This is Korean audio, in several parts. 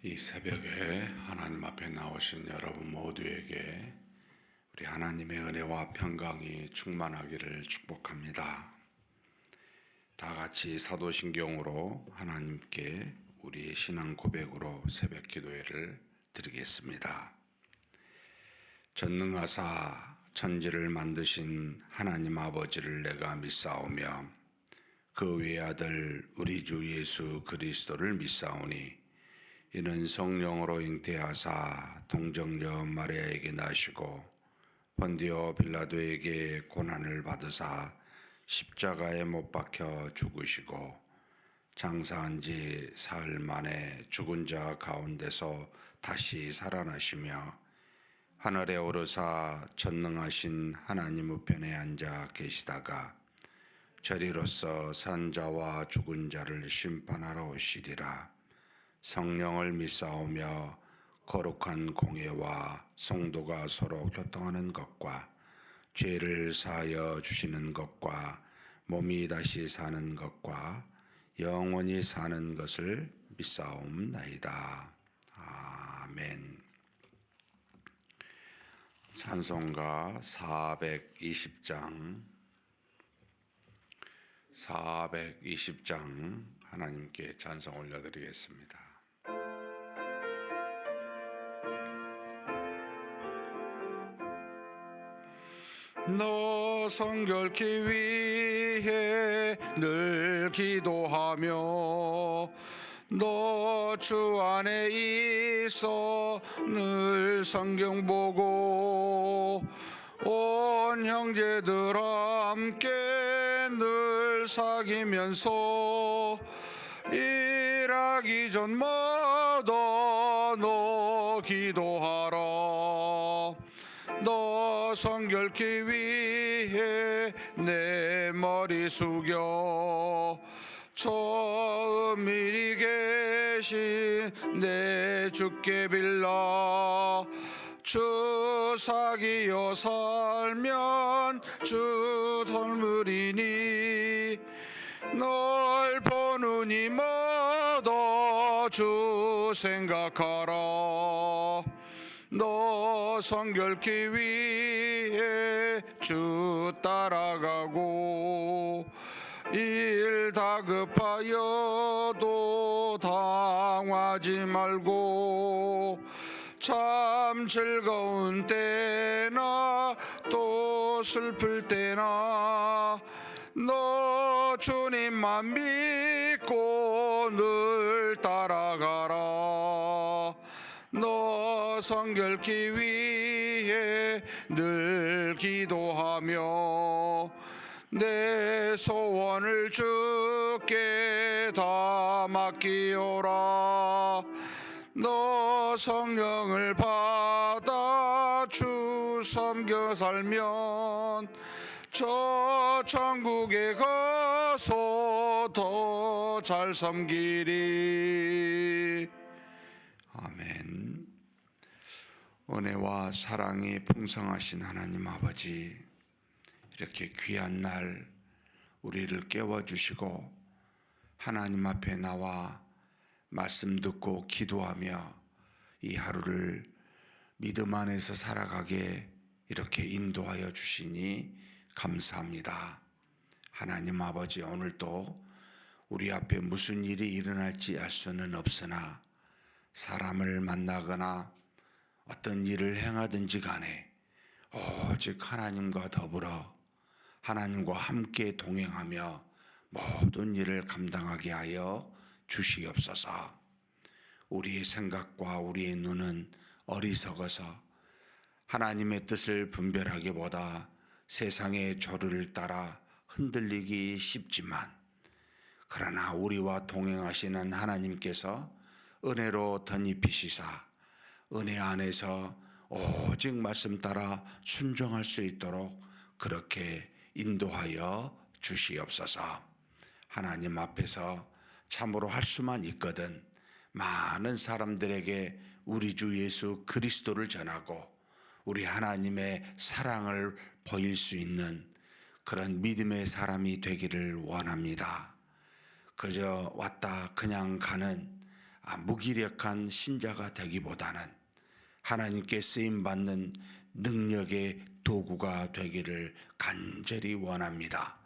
이 새벽에 하나님 앞에 나오신 여러분 모두에게 우리 하나님의 은혜와 평강이 충만하기를 축복합니다. 다 같이 사도신경으로 하나님께 우리의 신앙 고백으로 새벽 기도회를 드리겠습니다. 전능하사 천지를 만드신 하나님 아버지를 내가 믿사오며 그 외아들 우리 주 예수 그리스도를 믿사오니 이는 성령으로 잉태하사 동정녀 마리아에게 나시고 본디오 빌라도에게 고난을 받으사 십자가에 못 박혀 죽으시고 장사한 지 사흘 만에 죽은 자 가운데서 다시 살아나시며 하늘에 오르사 전능하신 하나님 우편에 앉아 계시다가 저리로서 산 자와 죽은 자를 심판하러 오시리라. 성령을 믿사오며 거룩한 공예와 성도가 서로 교통하는 것과 죄를 사하여 주시는 것과 몸이 다시 사는 것과 영원히 사는 것을 믿사옵나이다. 아멘. 찬송가 420장 하나님께 찬송 올려드리겠습니다. 너 성결케 위해 늘 기도하며 너 주 안에 있어 늘 성경 보고 온 형제들 함께 늘 사귀면서 일하기 전마다 너 기도하라. 너 성결케 위해 내 머리 숙여 저 은밀히 계신 내 주께 빌라. 주 사귀어 살면 주 덜물이니 널 보는 이마다 주 생각하라. 너 성결케 위해 주 따라가고 일 다급하여도 당하지 말고 참 즐거운 때나 또 슬플 때나 너 주님만 믿고 늘 따라가라. 너 성결케 위해 늘 기도하며 내 소원을 주께 다 맡기오라. 너 성령을 받아 주 섬겨 살면 저 천국에 가서 더 잘 섬기리. 아멘. 은혜와 사랑이 풍성하신 하나님 아버지, 이렇게 귀한 날 우리를 깨워주시고 하나님 앞에 나와 말씀 듣고 기도하며 이 하루를 믿음 안에서 살아가게 이렇게 인도하여 주시니 감사합니다. 하나님 아버지, 오늘도 우리 앞에 무슨 일이 일어날지 알 수는 없으나 사람을 만나거나 어떤 일을 행하든지 간에 오직 하나님과 더불어 하나님과 함께 동행하며 모든 일을 감당하게 하여 주시옵소서. 우리의 생각과 우리의 눈은 어리석어서 하나님의 뜻을 분별하기보다 세상의 조류를 따라 흔들리기 쉽지만, 그러나 우리와 동행하시는 하나님께서 은혜로 덧입히시사 은혜 안에서 오직 말씀 따라 순종할 수 있도록 그렇게 인도하여 주시옵소서. 하나님 앞에서 참으로 할 수만 있거든 많은 사람들에게 우리 주 예수 그리스도를 전하고 우리 하나님의 사랑을 보일 수 있는 그런 믿음의 사람이 되기를 원합니다. 그저 왔다 그냥 가는 무기력한 신자가 되기보다는 하나님께 쓰임받는 능력의 도구가 되기를 간절히 원합니다.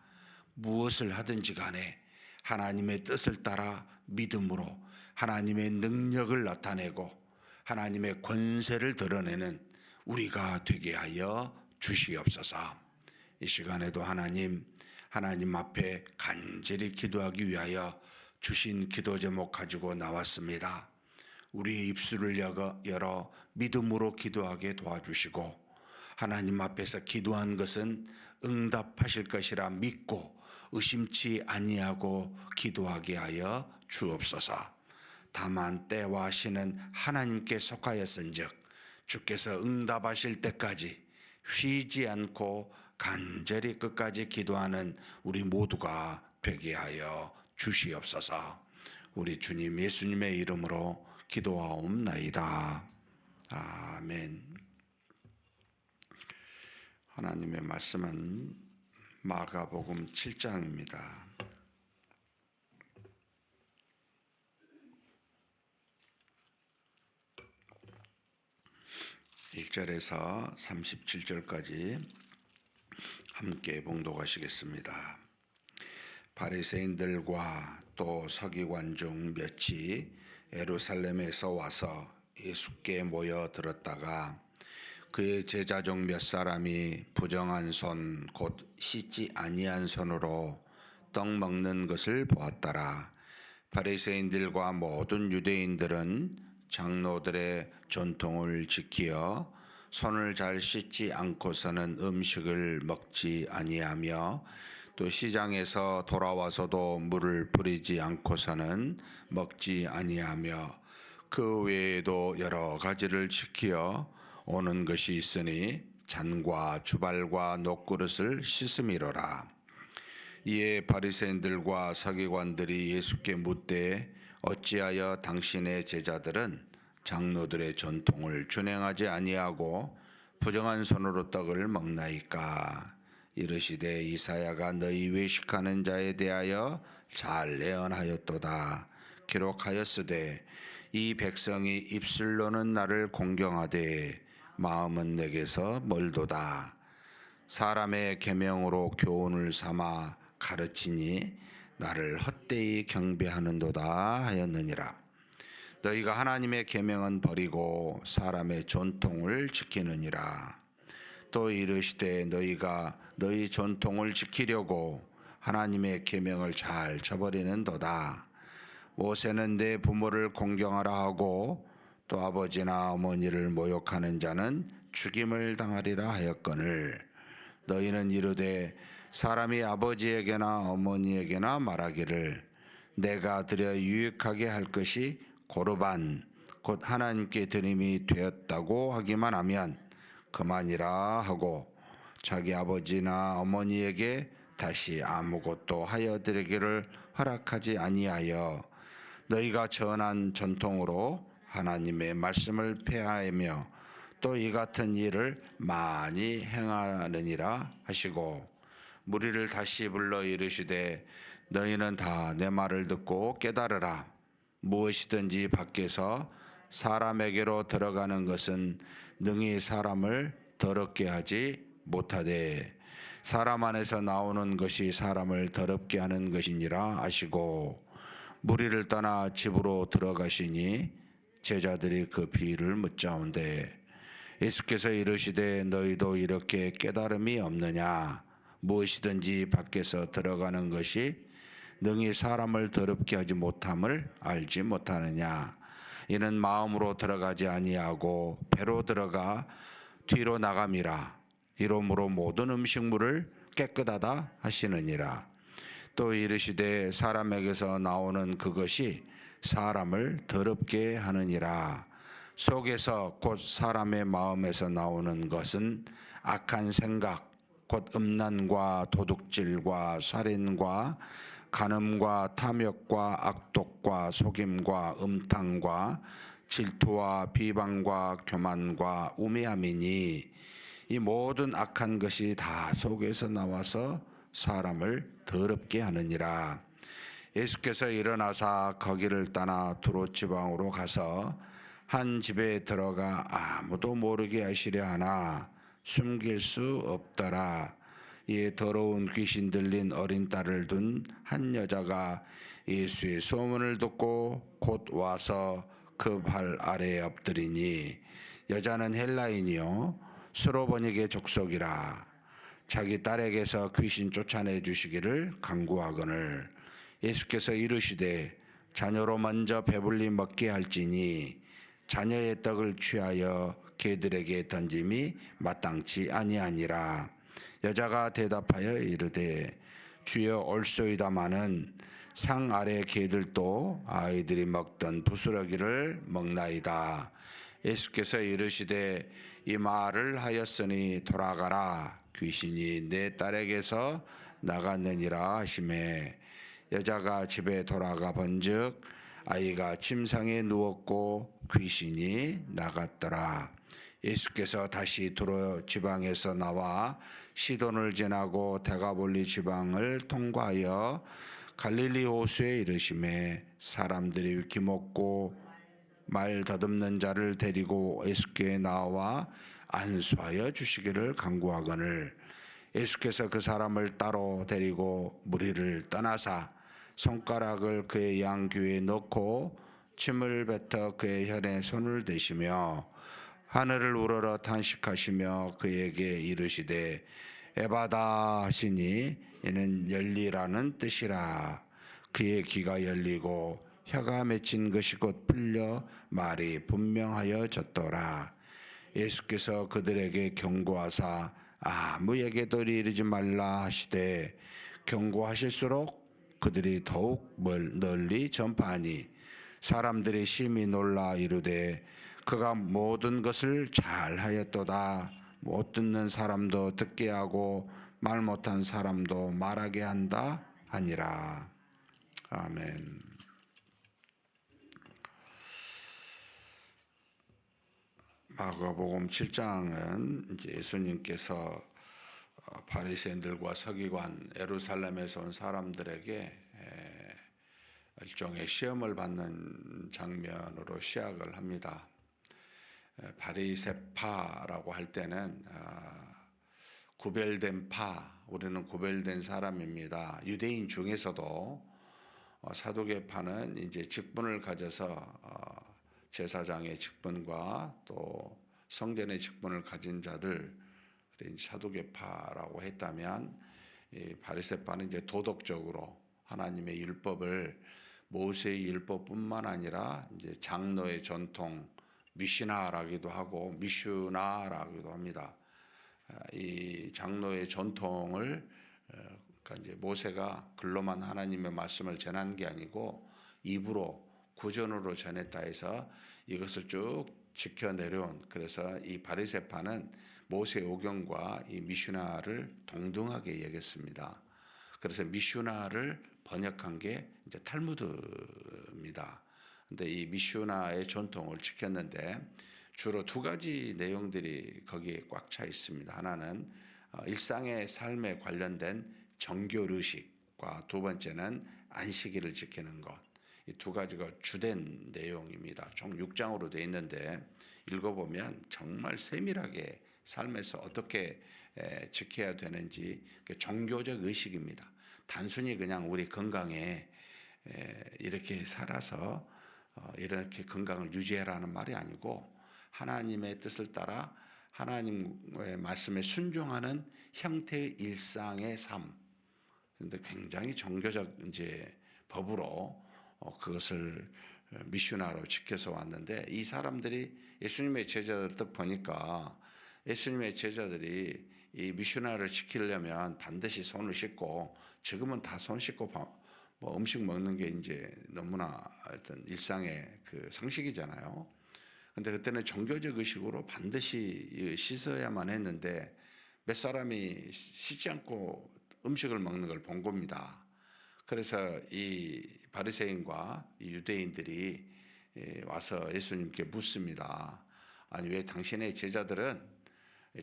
무엇을 하든지 간에 하나님의 뜻을 따라 믿음으로 하나님의 능력을 나타내고 하나님의 권세를 드러내는 우리가 되게 하여 주시옵소서. 이 시간에도 하나님 앞에 간절히 기도하기 위하여 주신 기도 제목 가지고 나왔습니다. 우리의 입술을 열어 믿음으로 기도하게 도와주시고 하나님 앞에서 기도한 것은 응답하실 것이라 믿고 의심치 아니하고 기도하게 하여 주옵소서. 다만 때와 시는 하나님께 속하였은즉 주께서 응답하실 때까지 쉬지 않고 간절히 끝까지 기도하는 우리 모두가 되게 하여 주시옵소서. 우리 주님 예수님의 이름으로 기도하옵나이다. 아멘. 하나님의 말씀은 마가복음 7장입니다. 1절에서 37절까지 함께 봉독하시겠습니다. 바리새인들과 또 서기관 중 몇이 예루살렘에서 와서 예수께 모여 들었다가 그의 제자 중 몇 사람이 부정한 손 곧 씻지 아니한 손으로 떡 먹는 것을 보았더라. 바리새인들과 모든 유대인들은 장로들의 전통을 지키어 손을 잘 씻지 않고서는 음식을 먹지 아니하며 또 시장에서 돌아와서도 물을 뿌리지 않고서는 먹지 아니하며 그 외에도 여러 가지를 지키어 오는 것이 있으니 잔과 주발과 녹그릇을 씻음이로라. 이에 바리새인들과 서기관들이 예수께 묻되 어찌하여 당신의 제자들은 장로들의 전통을 준행하지 아니하고 부정한 손으로 떡을 먹나이까? 이르시되 이사야가 너희 외식하는 자에 대하여 잘 예언하였도다. 기록하였으되 이 백성이 입술로는 나를 공경하되 마음은 내게서 멀도다. 사람의 계명으로 교훈을 삼아 가르치니 나를 헛되이 경배하는도다 하였느니라. 너희가 하나님의 계명은 버리고 사람의 전통을 지키느니라. 또 이르시되 너희가 너희 전통을 지키려고 하나님의 계명을 잘 저버리는도다. 모세는 내 부모를 공경하라 하고 또 아버지나 어머니를 모욕하는 자는 죽임을 당하리라 하였거늘 너희는 이르되 사람이 아버지에게나 어머니에게나 말하기를 내가 드려 유익하게 할 것이 고르반 곧 하나님께 드림이 되었다고 하기만 하면 그만이라 하고 자기 아버지나 어머니에게 다시 아무것도 하여 드리기를 허락하지 아니하여 너희가 전한 전통으로 하나님의 말씀을 폐하며 또 이 같은 일을 많이 행하느니라 하시고 무리를 다시 불러 이르시되 너희는 다 내 말을 듣고 깨달으라. 무엇이든지 밖에서 사람에게로 들어가는 것은 능히 사람을 더럽게 하지 못하되 사람 안에서 나오는 것이 사람을 더럽게 하는 것이니라 아시고 무리를 떠나 집으로 들어가시니 제자들이 그 비유를 묻자온대 예수께서 이르시되 너희도 이렇게 깨달음이 없느냐? 무엇이든지 밖에서 들어가는 것이 능히 사람을 더럽게 하지 못함을 알지 못하느냐? 이는 마음으로 들어가지 아니하고 배로 들어가 뒤로 나감이라. 이러므로 모든 음식물을 깨끗하다 하시느니라. 또 이르시되 사람에게서 나오는 그것이 사람을 더럽게 하느니라. 속에서 곧 사람의 마음에서 나오는 것은 악한 생각 곧 음란과 도둑질과 살인과 간음과 탐욕과 악독과 속임과 음탕과 질투와 비방과 교만과 우매함이니 이 모든 악한 것이 다 속에서 나와서 사람을 더럽게 하느니라. 예수께서 일어나사 거기를 떠나 두로 지방으로 가서 한 집에 들어가 아무도 모르게 하시려 하나 숨길 수 없더라. 이에 더러운 귀신 들린 어린 딸을 둔 한 여자가 예수의 소문을 듣고 곧 와서 그 발 아래에 엎드리니, 여자는 헬라인이요 스로보닉의 족속이라. 자기 딸에게서 귀신 쫓아내 주시기를 간구하거늘 예수께서 이르시되 자녀로 먼저 배불리 먹게 할지니 자녀의 떡을 취하여 개들에게 던짐이 마땅치 아니하니라. 여자가 대답하여 이르되 주여 올소이다마는 상 아래 개들도 아이들이 먹던 부스러기를 먹나이다. 예수께서 이르시되 이 말을 하였으니 돌아가라, 귀신이 내 딸에게서 나갔느니라 하시매, 여자가 집에 돌아가 본즉 아이가 침상에 누웠고 귀신이 나갔더라. 예수께서 다시 두로 지방에서 나와 시돈을 지나고 데가볼리 지방을 통과하여 갈릴리 호수에 이르시매, 사람들이 기먹고 말 더듬는 자를 데리고 예수께 나와 안수하여 주시기를 간구하거늘 예수께서 그 사람을 따로 데리고 무리를 떠나사 손가락을 그의 양귀에 넣고 침을 뱉어 그의 혈에 손을 대시며 하늘을 우러러 탄식하시며 그에게 이르시되 에바다 하시니 이는 열리라는 뜻이라. 그의 귀가 열리고 혀가 맺힌 것이 곧 풀려 말이 분명하여졌더라. 예수께서 그들에게 경고하사 아무에게도 이르지 말라 하시되, 경고하실수록 그들이 더욱 널리 전파하니 사람들이 심히 놀라 이르되 그가 모든 것을 잘하였도다. 못 듣는 사람도 듣게 하고 말 못한 사람도 말하게 한다 하니라. 아멘. 마가복음 7장은 이제 예수님께서 바리새인들과 서기관, 예루살렘에서 온 사람들에게 일종의 시험을 받는 장면으로 시작을 합니다. 바리새파라고 할 때는 구별된 파, 우리는 구별된 사람입니다. 유대인 중에서도 사두개파는 이제 직분을 가져서 제사장의 직분과 또 성전의 직분을 가진 자들, 사두개파라고 했다면, 이 바리새파는 이제 도덕적으로 하나님의 율법을, 모세의 율법뿐만 아니라 이제 장로의 전통, 미시나라기도 하고 미슈나라기도 합니다. 이 장로의 전통을 그러니까 이제 모세가 글로만 하나님의 말씀을 전한 게 아니고 입으로 구전으로 전했다 해서 이것을 쭉 지켜 내려온, 그래서 이 바리새파는 모세 오경과 이 미슈나를 동등하게 여겼습니다. 그래서 미슈나를 번역한 게 이제 탈무드입니다. 근데 이 미슈나의 전통을 지켰는데 주로 두 가지 내용들이 거기에 꽉 차 있습니다. 하나는 일상의 삶에 관련된 정교의식과 두 번째는 안식일을 지키는 것. 이 두 가지가 주된 내용입니다. 총 6장으로 되어 있는데 읽어보면 정말 세밀하게 삶에서 어떻게 지켜야 되는지 종교적 의식입니다. 단순히 그냥 우리 건강에 이렇게 살아서 이렇게 건강을 유지해라는 말이 아니고 하나님의 뜻을 따라 하나님의 말씀에 순종하는 형태의 일상의 삶. 그런데 굉장히 종교적 이제 법으로 그것을 미슈나로 지켜서 왔는데, 이 사람들이 예수님의 제자들 딱 보니까 예수님의 제자들이 이 미슈나를 지키려면 반드시 손을 씻고, 지금은 다 손 씻고 뭐 음식 먹는 게 이제 너무나 어떤 일상의 그 상식이잖아요. 근데 그때는 종교적 의식으로 반드시 씻어야만 했는데 몇 사람이 씻지 않고 음식을 먹는 걸 본 겁니다. 그래서 이 바리새인과 이 유대인들이 와서 예수님께 묻습니다. 아니 왜 당신의 제자들은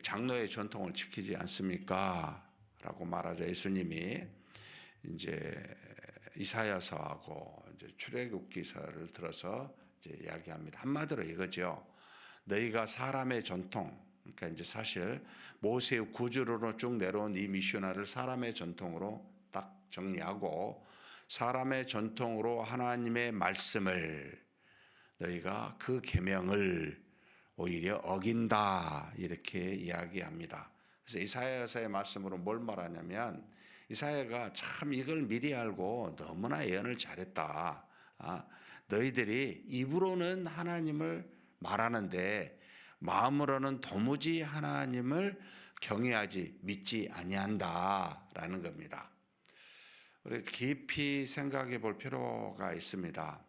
장로의 전통을 지키지 않습니까? 라고 말하자 예수님이 이제 이사야서하고 이제 출애굽기서를 들어서 이제 이야기합니다. 한마디로 이거죠. 너희가 사람의 전통, 그러니까 이제 사실 모세의 구주로 쭉 내려온 이 미션을 사람의 전통으로 딱 정리하고 사람의 전통으로 하나님의 말씀을 너희가 그 계명을 오히려 어긴다 이렇게 이야기합니다. 그래서 이사야서의 말씀으로 뭘 말하냐면 이사야가 참 이걸 미리 알고 너무나 예언을 잘했다. 너희들이 입으로는 하나님을 말하는데 마음으로는 도무지 하나님을 경외하지 믿지 아니한다라는 겁니다. 우리 깊이 생각해 볼 필요가 있습니다.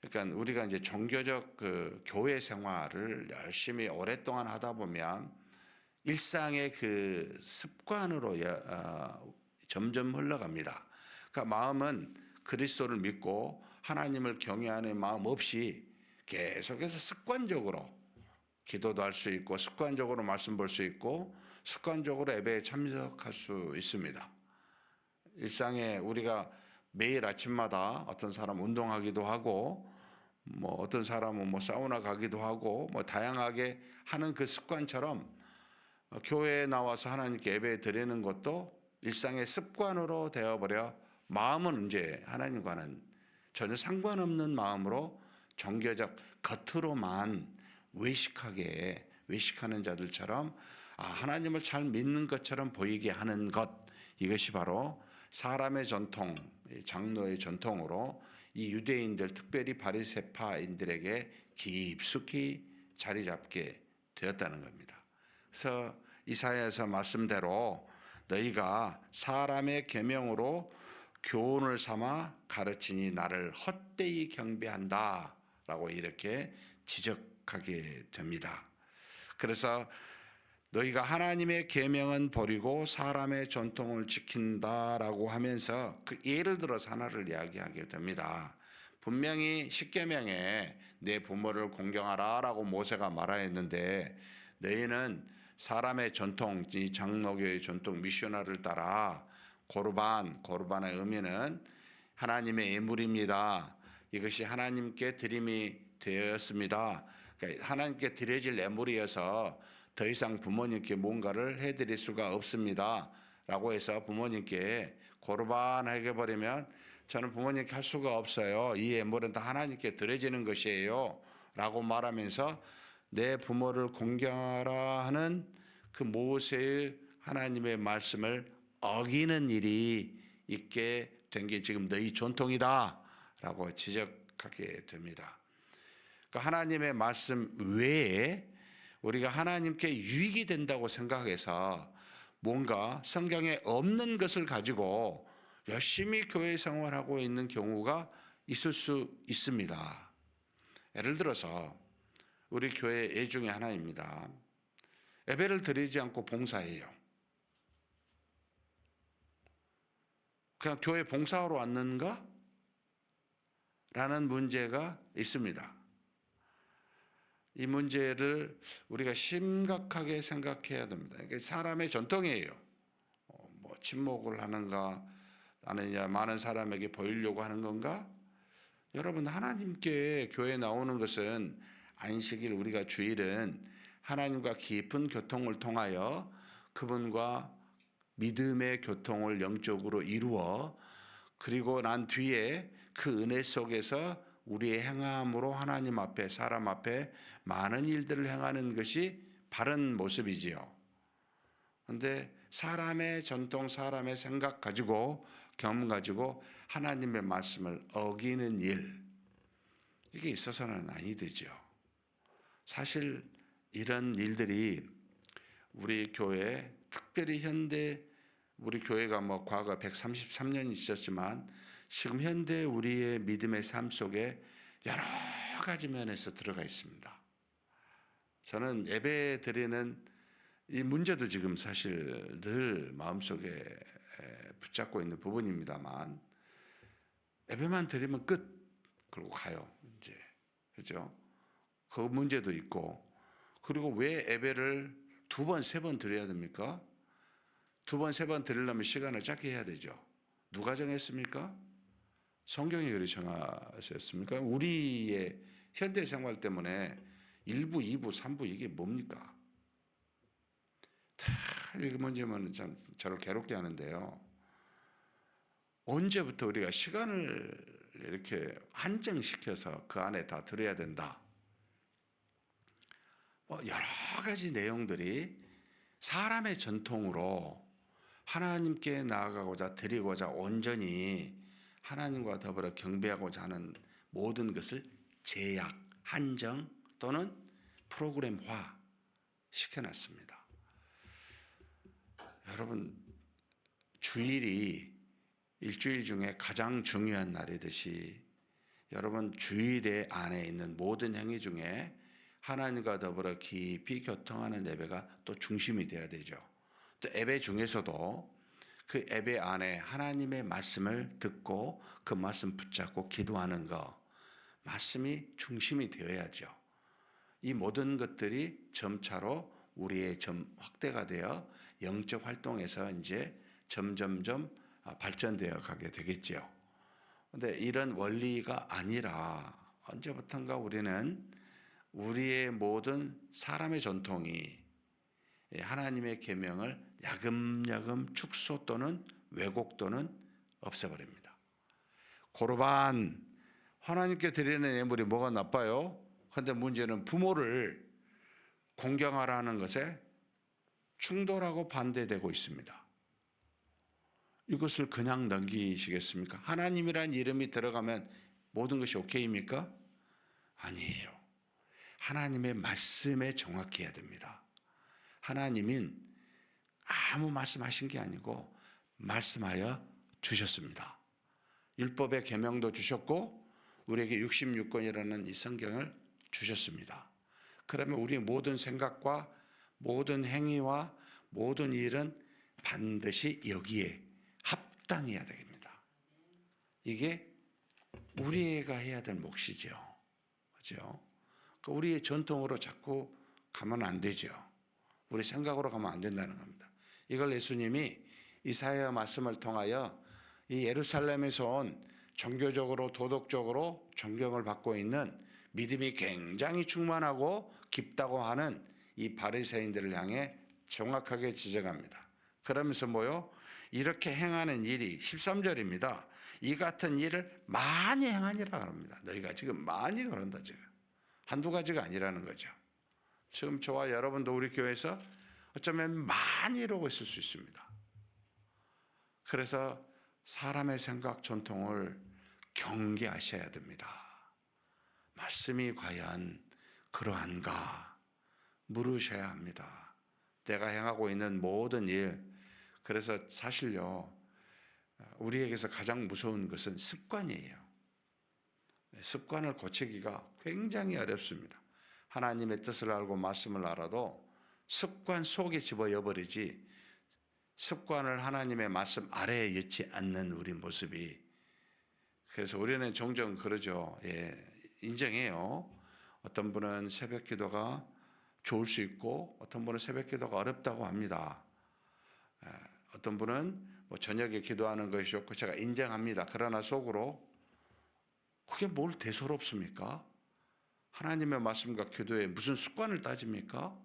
그러니까 우리가 이제 종교적 그 교회 생활을 열심히 오랫동안 하다 보면 일상의 그 습관으로 점점 흘러갑니다. 그러니까 마음은 그리스도를 믿고 하나님을 경외하는 마음 없이 계속해서 습관적으로 기도도 할 수 있고 습관적으로 말씀 볼 수 있고 습관적으로 예배에 참석할 수 있습니다. 일상에 우리가 매일 아침마다 어떤 사람 운동하기도 하고 뭐 어떤 사람은 뭐 사우나 가기도 하고 뭐 다양하게 하는 그 습관처럼 교회에 나와서 하나님께 예배 드리는 것도 일상의 습관으로 되어버려 마음은 이제 하나님과는 전혀 상관없는 마음으로 종교적 겉으로만 외식하는 자들처럼 하나님을 잘 믿는 것처럼 보이게 하는 것, 이것이 바로 사람의 전통, 장로의 전통으로 이 유대인들 특별히 바리새파인들에게 깊숙이 자리 잡게 되었다는 겁니다. 그래서 이사야서 말씀대로 너희가 사람의 계명으로 교훈을 삼아 가르치니 나를 헛되이 경배한다라고 이렇게 지적하게 됩니다. 그래서 너희가 하나님의 계명은 버리고 사람의 전통을 지킨다라고 하면서 그 예를 들어서 하나를 이야기하게 됩니다. 분명히 십계명에 내 부모를 공경하라라고 모세가 말하였는데 너희는 사람의 전통, 이 장로교의 전통 미셔너를 따라 고르반의 의미는 하나님의 예물입니다. 이것이 하나님께 드림이 되었습니다. 그러니까 하나님께 드려질 예물이어서 더 이상 부모님께 뭔가를 해드릴 수가 없습니다. 라고 해서 부모님께 고르반하게 버리면 저는 부모님께 할 수가 없어요. 이 예물은 다 하나님께 드려지는 것이에요. 라고 말하면서 내 부모를 공경하라 하는 그 모세의 하나님의 말씀을 어기는 일이 있게 된 게 지금 너희 전통이다 라고 지적하게 됩니다. 그러니까 하나님의 말씀 외에 우리가 하나님께 유익이 된다고 생각해서 뭔가 성경에 없는 것을 가지고 열심히 교회 생활하고 있는 경우가 있을 수 있습니다. 예를 들어서 우리 교회 예 중에 하나입니다. 예배를 드리지 않고 봉사해요. 그냥 교회 봉사하러 왔는가? 라는 문제가 있습니다. 이 문제를 우리가 심각하게 생각해야 됩니다. 이게 사람의 전통이에요. 뭐 침묵을 하는가, 아니냐, 많은 사람에게 보이려고 하는 건가? 여러분, 하나님께 교회에 나오는 것은 안식일, 우리가 주일은 하나님과 깊은 교통을 통하여 그분과 믿음의 교통을 영적으로 이루어 그리고 난 뒤에 그 은혜 속에서 우리의 행함으로 하나님 앞에 사람 앞에 많은 일들을 행하는 것이 바른 모습이지요. 그런데 사람의 전통, 사람의 생각 가지고 경험 가지고 하나님의 말씀을 어기는 일, 이게 있어서는 아니 되죠. 사실 이런 일들이 우리 교회, 특별히 현대 우리 교회가 뭐 과거 133년이 있었지만 지금 현대 우리의 믿음의 삶 속에 여러 가지 면에서 들어가 있습니다. 저는 예배 드리는 이 문제도 지금 사실 늘 마음속에 붙잡고 있는 부분입니다만 예배만 드리면 끝 그러고 가요. 이제 그죠? 그 문제도 있고 그리고 왜 예배를 두 번, 세 번 드려야 됩니까? 두 번, 세 번 드리려면 시간을 짧게 해야 되죠. 누가 정했습니까? 성경이 그리 정하셨습니까? 우리의 현대 생활 때문에 1부, 2부, 3부 이게 뭡니까? 다 읽으면 참 저를 괴롭게 하는데요. 언제부터 우리가 시간을 이렇게 한정시켜서 그 안에 다 들어야 된다. 여러 가지 내용들이 사람의 전통으로 하나님께 나아가고자 드리고자 온전히 하나님과 더불어 경배하고자 하는 모든 것을 제약, 한정 또는 프로그램화 시켜놨습니다. 여러분, 주일이 일주일 중에 가장 중요한 날이듯이 여러분 주일의 안에 있는 모든 행위 중에 하나님과 더불어 깊이 교통하는 예배가 또 중심이 되어야 되죠. 또 예배 중에서도 그 예배 안에 하나님의 말씀을 듣고 그 말씀 붙잡고 기도하는 거, 말씀이 중심이 되어야죠. 이 모든 것들이 점차로 우리의 확대가 되어 영적 활동에서 이제 점점점 발전되어 가게 되겠죠. 그런데 이런 원리가 아니라 언제부턴가 우리는 우리의 모든 사람의 전통이 하나님의 계명을 야금야금 축소 또는 왜곡 또는 없애버립니다. 고르반, 하나님께 드리는 예물이 뭐가 나빠요? 그런데 문제는 부모를 공경하라는 것에 충돌하고 반대되고 있습니다. 이것을 그냥 넘기시겠습니까? 하나님이란 이름이 들어가면 모든 것이 오케이입니까? 아니에요. 하나님의 말씀에 정확해야 됩니다. 하나님은 아무 말씀하신 게 아니고 말씀하여 주셨습니다. 율법의 계명도 주셨고 우리에게 66권이라는 이 성경을 주셨습니다. 그러면 우리의 모든 생각과 모든 행위와 모든 일은 반드시 여기에 합당해야 됩니다. 이게 우리가 해야 될 몫이죠. 그렇죠? 우리의 전통으로 자꾸 가면 안 되죠. 우리 생각으로 가면 안 된다는 겁니다. 이걸 예수님이 이사야 말씀을 통하여 이 예루살렘에서 온 종교적으로 도덕적으로 존경을 받고 있는 믿음이 굉장히 충만하고 깊다고 하는 이 바리새인들을 향해 정확하게 지적합니다. 그러면서 뭐요? 이렇게 행하는 일이 13절입니다. 이 같은 일을 많이 행하니라 합니다. 너희가 지금 많이 그런다 지금. 한두 가지가 아니라는 거죠. 지금 저와 여러분도 우리 교회에서 어쩌면 많이 이러고 있을 수 있습니다. 그래서 사람의 생각 전통을 경계하셔야 됩니다. 말씀이 과연 그러한가 물으셔야 합니다. 내가 행하고 있는 모든 일, 그래서 사실요 우리에게서 가장 무서운 것은 습관이에요. 습관을 고치기가 굉장히 어렵습니다. 하나님의 뜻을 알고 말씀을 알아도 습관 속에 집어넣어버리지 습관을 하나님의 말씀 아래에 넣지 않는 우리 모습이, 그래서 우리는 종종 그러죠. 인정해요. 어떤 분은 새벽 기도가 좋을 수 있고 어떤 분은 새벽 기도가 어렵다고 합니다. 어떤 분은 저녁에 기도하는 것이 좋고 제가 인정합니다. 그러나 속으로 그게 뭘 대수롭습니까? 하나님의 말씀과 기도에 무슨 습관을 따집니까?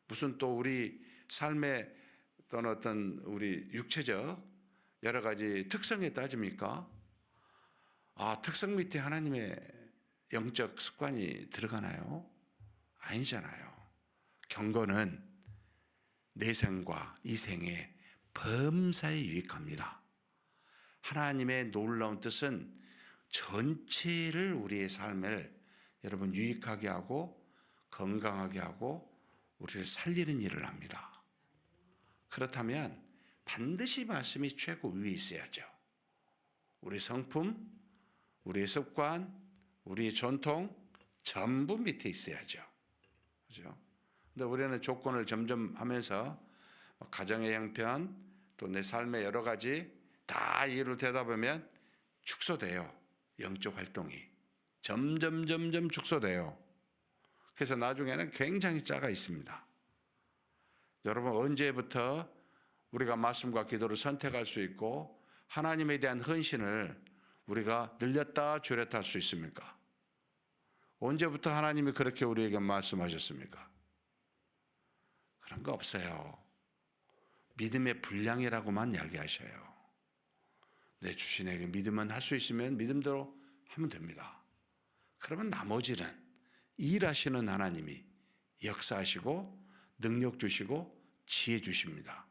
무슨 또 우리 삶의 또는 어떤 우리 육체적 여러 가지 특성에 따집니까? 특성 밑에 하나님의 영적 습관이 들어가나요? 아니잖아요. 경건은 내 생과 이 생에 범사에 유익합니다. 하나님의 놀라운 뜻은 전체를 우리의 삶을 여러분 유익하게 하고 건강하게 하고 우리를 살리는 일을 합니다. 그렇다면 반드시 말씀이 최고 위에 있어야죠. 우리 성품, 우리의 습관, 우리의 전통 전부 밑에 있어야죠. 그렇죠? 근데 우리는 조건을 점점 하면서 가정의 형편 또 내 삶의 여러 가지 다 이유를 되다 보면 축소돼요. 영적 활동이 점점 축소돼요. 그래서 나중에는 굉장히 작아 있습니다. 여러분 언제부터 우리가 말씀과 기도를 선택할 수 있고 하나님에 대한 헌신을 우리가 늘렸다 줄였다 할 수 있습니까? 언제부터 하나님이 그렇게 우리에게 말씀하셨습니까? 그런 거 없어요. 믿음의 분량이라고만 이야기하셔요. 내 주신에게 믿음은 할 수 있으면 믿음대로 하면 됩니다. 그러면 나머지는 일하시는 하나님이 역사하시고 능력 주시고 지혜 주십니다.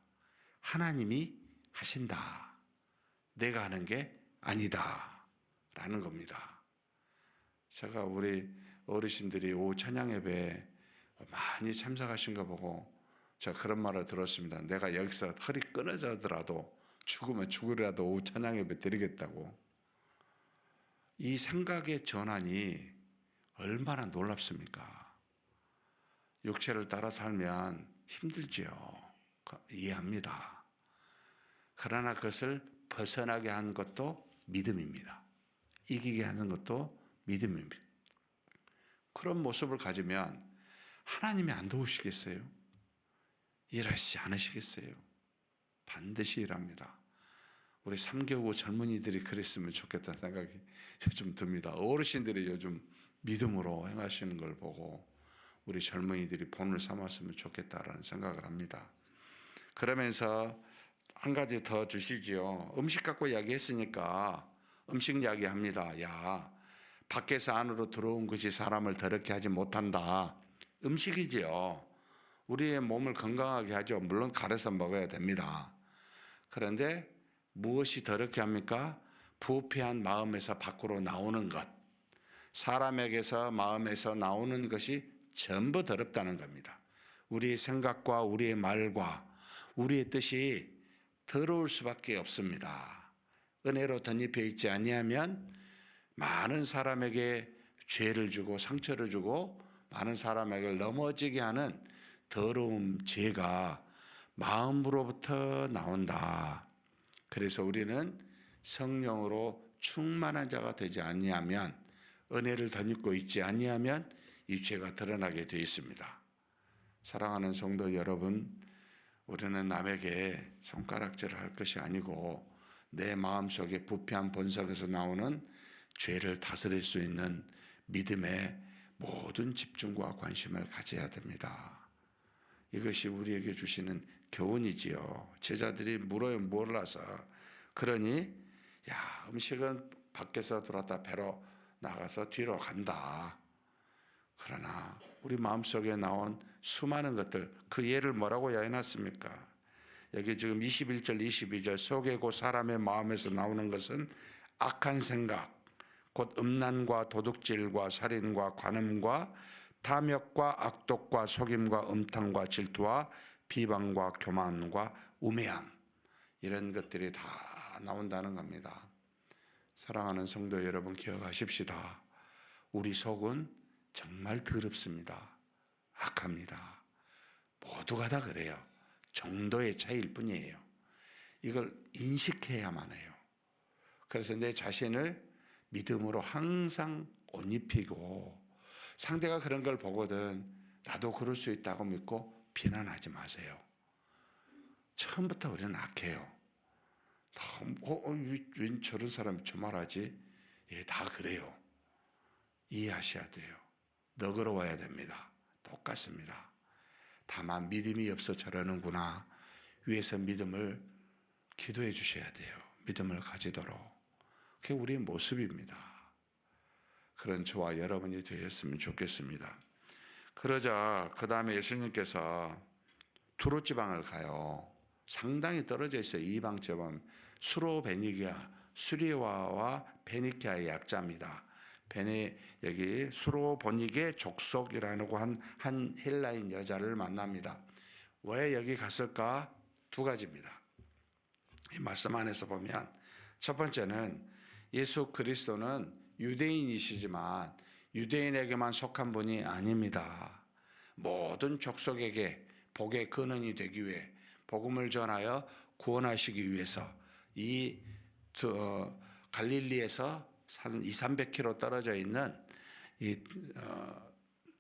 하나님이 하신다. 내가 하는 게 아니다. 라는 겁니다. 제가 우리 어르신들이 오후 찬양 예배에 많이 참석하신 거 보고 제가 그런 말을 들었습니다. 내가 여기서 허리 끊어져더라도 죽으면 죽으리라도 오후 찬양 예배 드리겠다고. 이 생각의 전환이 얼마나 놀랍습니까? 육체를 따라 살면 힘들지요. 이해합니다. 그러나 그것을 벗어나게 한 것도 믿음입니다. 이기게 하는 것도 믿음입니다. 그런 모습을 가지면 하나님이 안 도우시겠어요? 일하시지 않으시겠어요? 반드시 일합니다. 우리 3교구 젊은이들이 그랬으면 좋겠다는 생각이 좀 듭니다. 어르신들이 요즘 믿음으로 행하시는 걸 보고 우리 젊은이들이 본을 삼았으면 좋겠다라는 생각을 합니다. 그러면서 한 가지 더 주시지요. 음식 갖고 이야기했으니까 음식 이야기합니다. 야, 밖에서 안으로 들어온 것이 사람을 더럽게 하지 못한다. 음식이지요. 우리의 몸을 건강하게 하죠. 물론 갈아서 먹어야 됩니다. 그런데 무엇이 더럽게 합니까? 부패한 마음에서 밖으로 나오는 것. 사람에게서 마음에서 나오는 것이 전부 더럽다는 겁니다. 우리의 생각과 우리의 말과 우리의 뜻이 더러울 수밖에 없습니다. 은혜로 덧입혀 있지 아니하면 많은 사람에게 죄를 주고 상처를 주고 많은 사람에게 넘어지게 하는 더러움, 죄가 마음으로부터 나온다. 그래서 우리는 성령으로 충만한 자가 되지 아니하면, 은혜를 덧입고 있지 아니하면 이 죄가 드러나게 되어 있습니다. 사랑하는 성도 여러분, 우리는 남에게 손가락질을 할 것이 아니고 내 마음속에 부패한 본성에서 나오는 죄를 다스릴 수 있는 믿음의 모든 집중과 관심을 가져야 됩니다. 이것이 우리에게 주시는 교훈이지요. 제자들이 물어요. 몰라서. 그러니 야, 음식은 밖에서 들어왔다 배로 나가서 뒤로 간다. 그러나 우리 마음속에 나온 수많은 것들, 그 예를 뭐라고 해놨습니까? 여기 지금 21절 22절 속에 곧 사람의 마음에서 나오는 것은 악한 생각, 곧 음란과 도둑질과 살인과 관음과 탐욕과 악독과 속임과 음탕과 질투와 비방과 교만과 우매함, 이런 것들이 다 나온다는 겁니다. 사랑하는 성도 여러분, 기억하십시다. 우리 속은 정말 더럽습니다. 악합니다. 모두가 다 그래요. 정도의 차이일 뿐이에요. 이걸 인식해야만 해요. 그래서 내 자신을 믿음으로 항상 옷 입히고, 상대가 그런 걸 보거든 나도 그럴 수 있다고 믿고 비난하지 마세요. 처음부터 우리는 악해요. 왜 저런 사람이 저 말하지? 예, 다 그래요. 이해하셔야 돼요. 너그러워야 됩니다. 똑같습니다. 다만 믿음이 없어 저러는구나. 위에서 믿음을 기도해 주셔야 돼요. 믿음을 가지도록. 그게 우리의 모습입니다. 그런 저와 여러분이 되었으면 좋겠습니다. 그러자 그 다음에 예수님께서 두로 지방을 가요. 상당히 떨어져 있어요. 이방 지방 수로베니기아, 수리와와 베니키아의 약자입니다. 여기 수로보니게 족속이라고 한 헬라인 여자를 만납니다. 왜 여기 갔을까? 두 가지입니다. 이 말씀 안에서 보면 첫 번째는 예수 그리스도는 유대인이시지만 유대인에게만 속한 분이 아닙니다. 모든 족속에게 복의 근원이 되기 위해 복음을 전하여 구원하시기 위해서 이 갈릴리에서 한 200-300km 떨어져 있는 이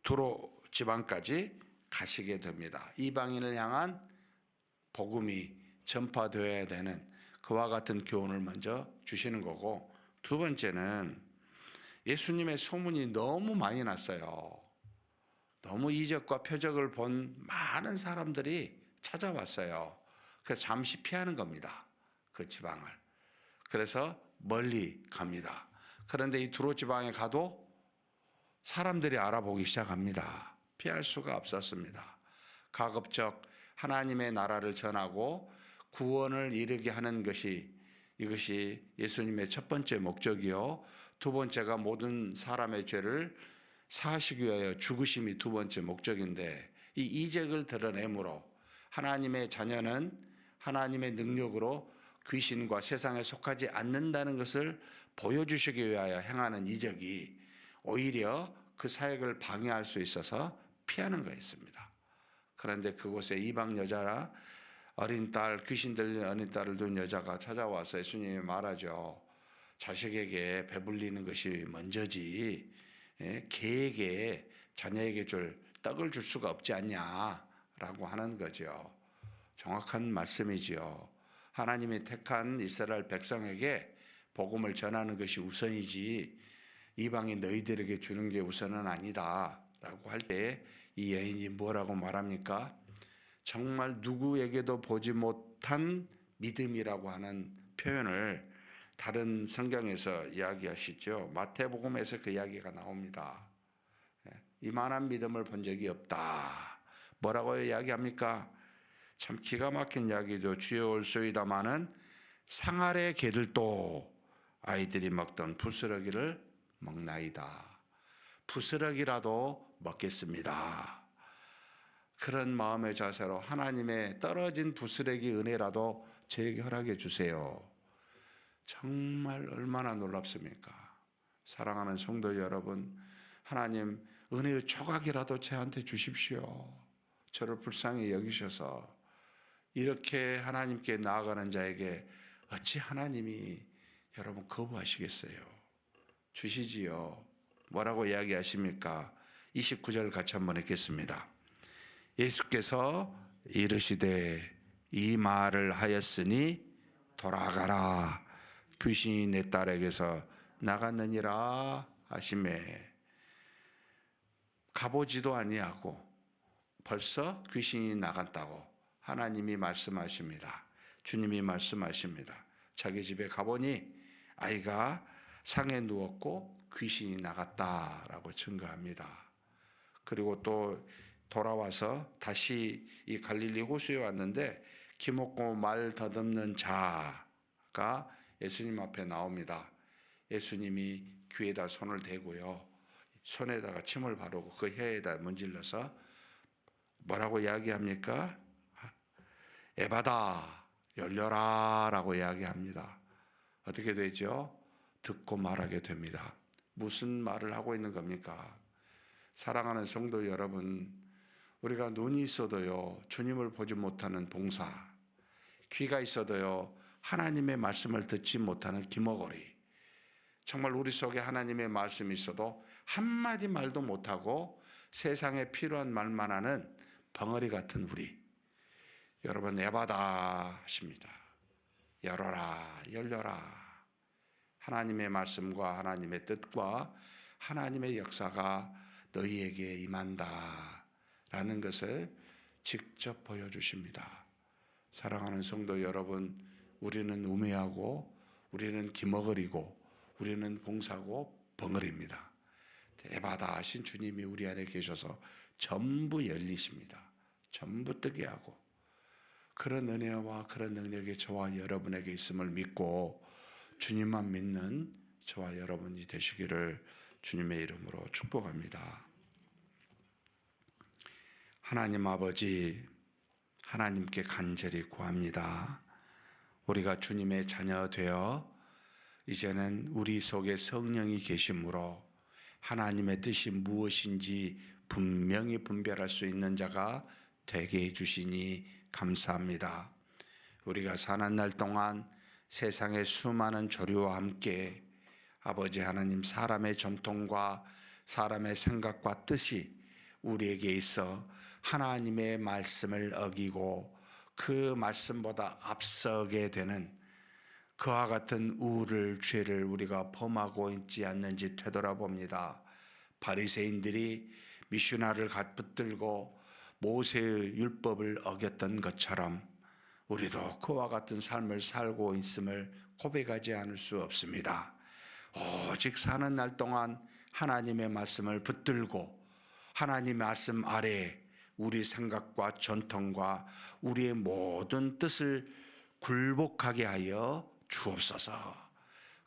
두로 지방까지 가시게 됩니다. 이방인을 향한 복음이 전파되어야 되는 그와 같은 교훈을 먼저 주시는 거고, 두 번째는 예수님의 소문이 너무 많이 났어요. 너무 이적과 표적을 본 많은 사람들이 찾아왔어요. 그래서 잠시 피하는 겁니다. 그 지방을. 그래서 멀리 갑니다. 그런데 이 두로 지방에 가도 사람들이 알아보기 시작합니다. 피할 수가 없었습니다. 가급적 하나님의 나라를 전하고 구원을 이루게 하는 이것이 예수님의 첫 번째 목적이요. 두 번째가 모든 사람의 죄를 사하시기 위하여 죽으심이 두 번째 목적인데, 이 이적을 드러내므로 하나님의 자녀는 하나님의 능력으로 귀신과 세상에 속하지 않는다는 것을 보여주시기 위하여 행하는 이적이 오히려 그 사역을 방해할 수 있어서 피하는 거였습니다. 그런데 그곳에 이방 여자라 어린 딸, 귀신 들린 어린 딸을 둔 여자가 찾아와서 예수님이 말하죠. 자식에게 배불리는 것이 먼저지, 개에게, 자녀에게 줄 떡을 줄 수가 없지 않냐라고 하는 거죠. 정확한 말씀이지요. 하나님이 택한 이스라엘 백성에게 복음을 전하는 것이 우선이지 이방인 너희들에게 주는 게 우선은 아니다라고 할 때 이 여인이 뭐라고 말합니까? 정말 누구에게도 보지 못한 믿음이라고 하는 표현을 다른 성경에서 이야기하시죠. 마태복음에서 그 이야기가 나옵니다. 이만한 믿음을 본 적이 없다. 뭐라고 이야기합니까? 참 기가 막힌 이야기죠. 주여 올소이다마는 상아래 개들도 아이들이 먹던 부스러기를 먹나이다. 부스러기라도 먹겠습니다. 그런 마음의 자세로 하나님의 떨어진 부스러기 은혜라도 저에게 허락해 주세요. 정말 얼마나 놀랍습니까? 사랑하는 성도 여러분, 하나님 은혜의 조각이라도 저한테 주십시오. 저를 불쌍히 여기셔서 이렇게 하나님께 나아가는 자에게 어찌 하나님이 여러분 거부하시겠어요? 주시지요. 뭐라고 이야기하십니까? 29절 같이 한번 읽겠습니다. 예수께서 이르시되 이 말을 하였으니 돌아가라. 귀신이 내 딸에게서 나갔느니라 하시매. 가보지도 아니하고 벌써 귀신이 나갔다고 하나님이 말씀하십니다. 주님이 말씀하십니다. 자기 집에 가보니 아이가 상에 누웠고 귀신이 나갔다라고 증거합니다. 그리고 또 돌아와서 다시 이 갈릴리 호수에 왔는데 기먹고 말 더듬는 자가 예수님 앞에 나옵니다. 예수님이 귀에다 손을 대고요. 손에다가 침을 바르고 그 혀에다 문질러서 뭐라고 이야기합니까? 에바다 열려라 라고 이야기합니다. 어떻게 되죠? 듣고 말하게 됩니다. 무슨 말을 하고 있는 겁니까? 사랑하는 성도 여러분, 우리가 눈이 있어도요 주님을 보지 못하는 봉사, 귀가 있어도요 하나님의 말씀을 듣지 못하는 기머거리, 정말 우리 속에 하나님의 말씀이 있어도 한마디 말도 못하고 세상에 필요한 말만 하는 벙어리 같은 우리, 여러분 에바다 하십니다. 열어라 열려라. 하나님의 말씀과 하나님의 뜻과 하나님의 역사가 너희에게 임한다 라는 것을 직접 보여주십니다. 사랑하는 성도 여러분, 우리는 우매하고 우리는 기머거리고 우리는 봉사고 벙어리입니다. 대바다 하신 주님이 우리 안에 계셔서 전부 열리십니다. 전부 뜨게 하고, 그런 은혜와 그런 능력이 저와 여러분에게 있음을 믿고 주님만 믿는 저와 여러분이 되시기를 주님의 이름으로 축복합니다. 하나님 아버지, 하나님께 간절히 구합니다. 우리가 주님의 자녀 되어 이제는 우리 속에 성령이 계심으로 하나님의 뜻이 무엇인지 분명히 분별할 수 있는 자가 되게 해주시니 감사합니다. 우리가 사는 날 동안 세상의 수많은 조류와 함께 아버지 하나님, 사람의 전통과 사람의 생각과 뜻이 우리에게 있어 하나님의 말씀을 어기고 그 말씀보다 앞서게 되는 그와 같은 우를 죄를 우리가 범하고 있지 않는지 되돌아봅니다. 바리새인들이 미슈나를 붙들고 모세의 율법을 어겼던 것처럼 우리도 그와 같은 삶을 살고 있음을 고백하지 않을 수 없습니다. 오직 사는 날 동안 하나님의 말씀을 붙들고 하나님의 말씀 아래 우리 생각과 전통과 우리의 모든 뜻을 굴복하게 하여 주옵소서.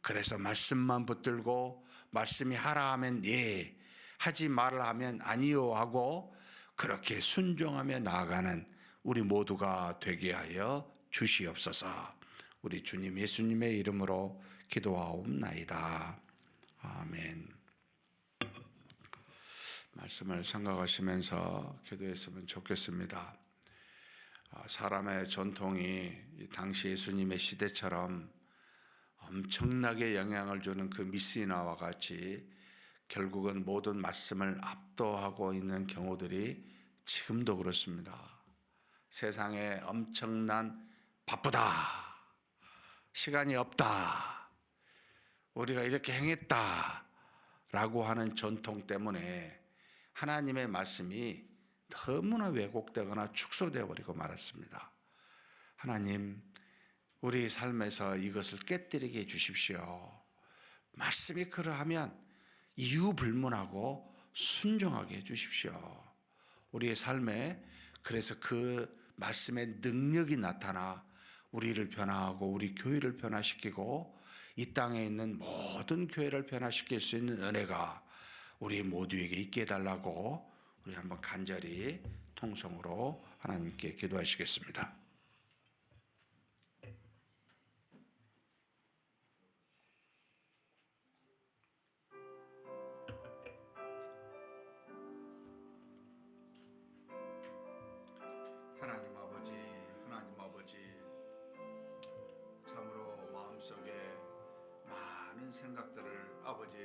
그래서 말씀만 붙들고 말씀이 하라 하면 예, 하지 말라 하면 아니요 하고 그렇게 순종하며 나아가는 우리 모두가 되게 하여 주시옵소서. 우리 주님 예수님의 이름으로 기도하옵나이다. 아멘. 말씀을 생각하시면서 기도했으면 좋겠습니다. 사람의 전통이 당시 예수님의 시대처럼 엄청나게 영향을 주는 그 미시나와 같이 결국은 모든 말씀을 압도하고 있는 경우들이 지금도 그렇습니다. 세상에 엄청난 바쁘다, 시간이 없다, 우리가 이렇게 행했다 라고 하는 전통 때문에 하나님의 말씀이 너무나 왜곡되거나 축소되어 버리고 말았습니다. 하나님, 우리 삶에서 이것을 깨뜨리게 해 주십시오. 말씀이 그러하면 이유 불문하고 순종하게 해 주십시오. 우리의 삶에 그래서 그 말씀의 능력이 나타나 우리를 변화하고 우리 교회를 변화시키고 이 땅에 있는 모든 교회를 변화시킬 수 있는 은혜가 우리 모두에게 있게 해달라고 우리 한번 간절히 통성으로 하나님께 기도하시겠습니다. 하나님 아버지, 참으로 마음속에 많은 생각들을 아버지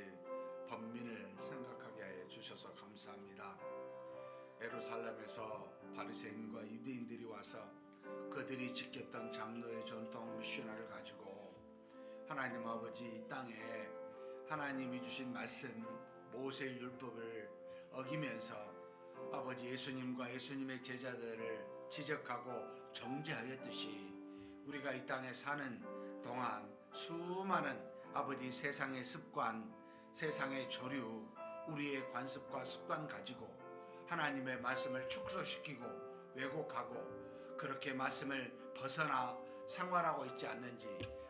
번민을 생각하게 해 주셔서 감사합니다. 예루살렘에서 바리새인과 유대인들이 와서 그들이 지켰던 장로의 전통 미션을 가지고 하나님 아버지 이 땅에 하나님이 주신 말씀 모세의 율법을 어기면서 아버지 예수님과 예수님의 제자들을 지적하고 정죄하였듯이 우리가 이 땅에 사는 동안 수많은 아버지 세상의 습관, 세상의 조류, 우리의 관습과 습관 가지고 하나님의 말씀을 축소시키고 왜곡하고 그렇게 말씀을 벗어나 생활하고 있지 않는지,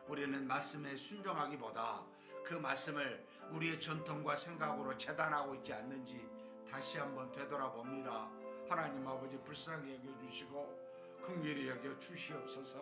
우리는 말씀에 순종하기보다 그 말씀을 우리의 전통과 생각으로 재단하고 있지 않는지 다시 한번 되돌아봅니다. 하나님 아버지 불쌍히 여겨주시고 긍휼히 여겨 주시옵소서.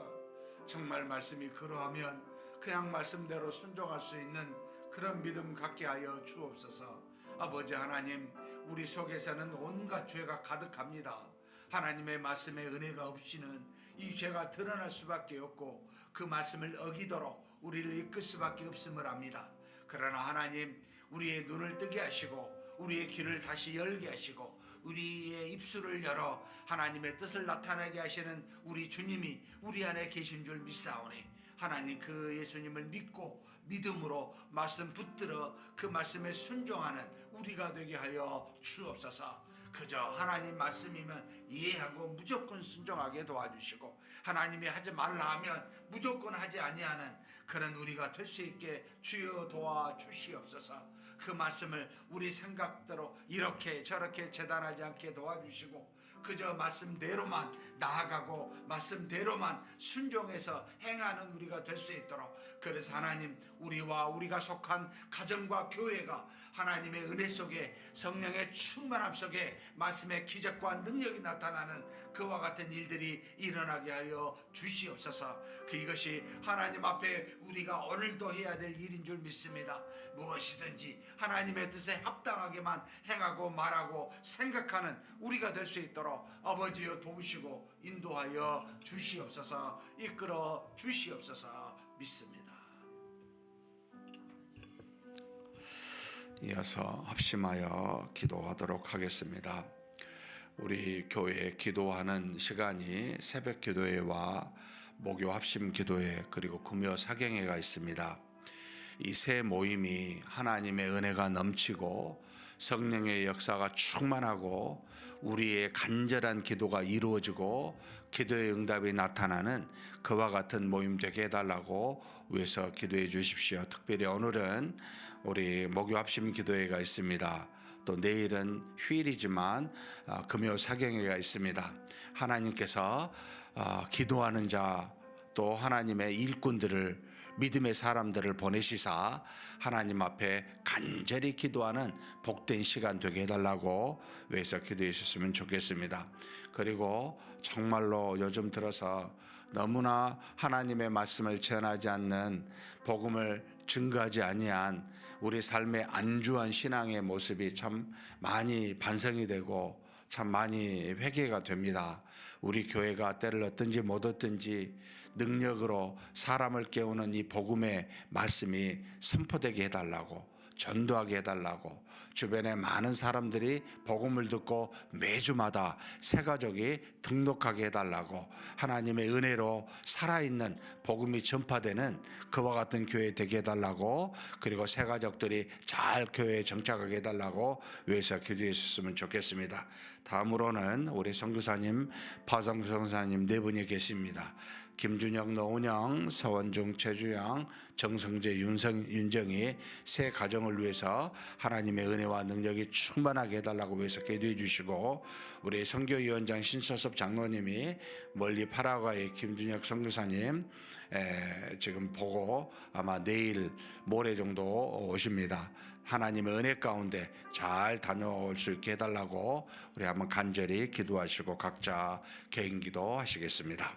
정말 말씀이 그러하면 그냥 말씀대로 순종할 수 있는 그런 믿음 갖게 하여 주옵소서. 아버지 하나님, 우리 속에서는 온갖 죄가 가득합니다. 하나님의 말씀에 은혜가 없이는 이 죄가 드러날 수밖에 없고 그 말씀을 어기도록 우리를 이끌 수밖에 없음을 압니다. 그러나 하나님, 우리의 눈을 뜨게 하시고 우리의 귀를 다시 열게 하시고 우리의 입술을 열어 하나님의 뜻을 나타내게 하시는 우리 주님이 우리 안에 계신 줄 믿사오니 하나님 그 예수님을 믿고 믿음으로 말씀 붙들어 그 말씀에 순종하는 우리가 되게 하여 주옵소서. 그저 하나님 말씀이면 이해하고 무조건 순종하게 도와주시고 하나님이 하지 말라 하면 무조건 하지 아니하는 그런 우리가 될 수 있게 주여 도와주시옵소서. 그 말씀을 우리 생각대로 이렇게 저렇게 재단하지 않게 도와주시고 그저 말씀대로만 나아가고 말씀대로만 순종해서 행하는 우리가 될 수 있도록, 그래서 하나님 우리와 우리가 속한 가정과 교회가 하나님의 은혜 속에 성령의 충만함 속에 말씀의 기적과 능력이 나타나는 그와 같은 일들이 일어나게 하여 주시옵소서. 이것이 하나님 앞에 우리가 오늘도 해야 될 일인 줄 믿습니다. 무엇이든지 하나님의 뜻에 합당하게만 행하고 말하고 생각하는 우리가 될 수 있도록 아버지여 도우시고 인도하여 주시옵소서. 이끌어 주시옵소서 믿습니다. 이어서 합심하여 기도하도록 하겠습니다. 우리 교회에 기도하는 시간이 새벽 기도회와 목요 합심 기도회 그리고 금요 사경회가 있습니다. 이 세 모임이 하나님의 은혜가 넘치고 성령의 역사가 충만하고 우리의 간절한 기도가 이루어지고 기도의 응답이 나타나는 그와 같은 모임 되게 해달라고 위해서 기도해 주십시오. 특별히 오늘은 우리 목요 합심 기도회가 있습니다. 또 내일은 휴일이지만 금요 사경회가 있습니다. 하나님께서 기도하는 자 또 하나님의 일꾼들을 믿음의 사람들을 보내시사 하나님 앞에 간절히 기도하는 복된 시간 되게 해달라고 위해서 기도해 주셨으면 좋겠습니다. 그리고 정말로 요즘 들어서 너무나 하나님의 말씀을 전하지 않는 복음을 증거하지 아니한 우리 삶의 안주한 신앙의 모습이 참 많이 반성이 되고 참 많이 회개가 됩니다. 우리 교회가 때를 얻든지 못 얻든지 능력으로 사람을 깨우는 이 복음의 말씀이 선포되게 해달라고, 전도하게 해달라고, 주변에 많은 사람들이 복음을 듣고 매주마다 새 가족이 등록하게 해달라고, 하나님의 은혜로 살아있는 복음이 전파되는 그와 같은 교회 되게 해달라고, 그리고 새 가족들이 잘 교회에 정착하게 해달라고 위해서 기도해 주셨으면 좋겠습니다. 다음으로는 우리 선교사님, 파성 선교사님 네 분이 계십니다. 김준영, 노은영, 서원중, 최주영, 정성재, 윤정이 새 가정을 위해서 하나님의 은혜와 능력이 충만하게 해달라고 위해서 기도해 주시고, 우리 선교위원장 신서섭 장로님이 멀리 파라과이 김준혁 선교사님 지금 보고 아마 내일 모레 정도 오십니다. 하나님의 은혜 가운데 잘 다녀올 수 있게 해달라고 우리 한번 간절히 기도하시고 각자 개인기도 하시겠습니다.